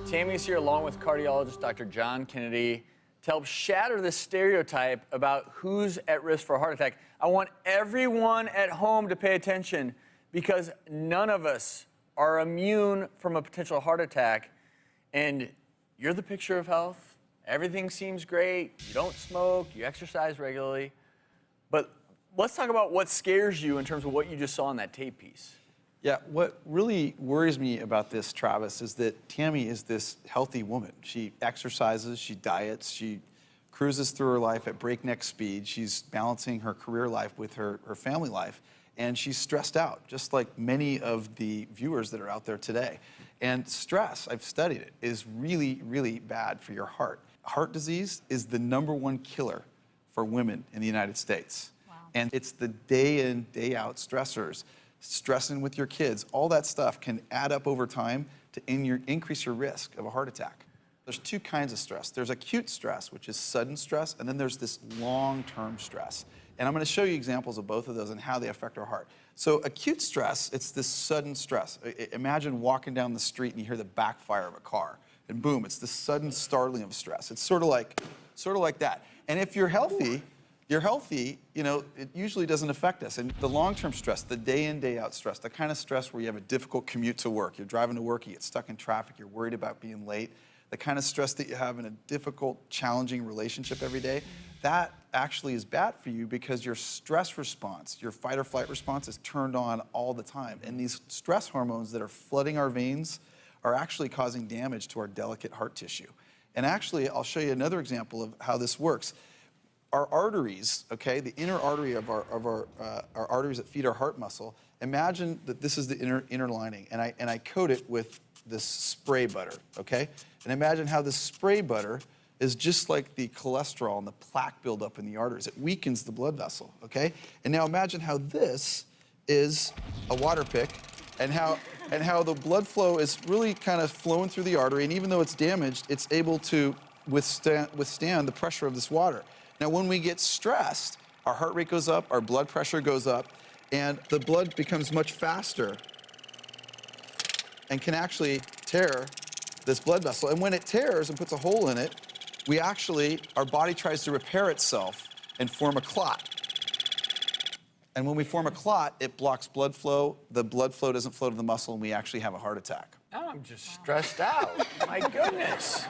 Tammy's here along with cardiologist Dr. John Kennedy to help shatter this stereotype about who's at risk for a heart attack. I want everyone at home to pay attention because none of us are immune from a potential heart attack. And you're the picture of health. Everything seems great. You don't smoke, you exercise regularly. But let's talk about what scares you in terms of what you just saw in that tape piece. Yeah, what really worries me about this, Travis, is that Tammy is this healthy woman. She exercises, she diets, she cruises through her life at breakneck speed. She's balancing her career life with her family life, and she's stressed out, just like many of the viewers that are out there today. And stress, I've studied it, is really, really bad for your heart. Heart disease is the #1 killer for women in the United States. Wow. And it's the day in, day out stressors. Stressing with your kids, all that stuff can add up over time to increase your risk of a heart attack. There's two kinds of stress. There's acute stress, which is sudden stress, and then there's this long-term stress. And I'm going to show you examples of both of those and how they affect our heart. So acute stress, it's this sudden stress. Imagine walking down the street and you hear the backfire of a car, and boom, it's this sudden startling of stress. It's sort of like that. And if you're healthy, you know, it usually doesn't affect us. And the long-term stress, the day in, day out stress, the kind of stress where you have a difficult commute to work, you're driving to work, you get stuck in traffic, you're worried about being late, the kind of stress that you have in a difficult, challenging relationship every day, that actually is bad for you because your stress response, your fight or flight response is turned on all the time. And these stress hormones that are flooding our veins are actually causing damage to our delicate heart tissue. And actually, I'll show you another example of how this works. Our arteries, okay, the inner artery of our arteries that feed our heart muscle, imagine that this is the inner lining, and I coat it with this spray butter, okay? And imagine how this spray butter is just like the cholesterol and the plaque buildup in the arteries. It weakens the blood vessel, okay? And now imagine how this is a water pick, and how the blood flow is really kind of flowing through the artery, and even though it's damaged, it's able to withstand the pressure of this water. Now, when we get stressed, our heart rate goes up, our blood pressure goes up, and the blood becomes much faster and can actually tear this blood vessel. And when it tears and puts a hole in it, our body tries to repair itself and form a clot. And when we form a clot, it blocks blood flow, the blood flow doesn't flow to the muscle, and we actually have a heart attack. Now I'm just stressed out. My goodness.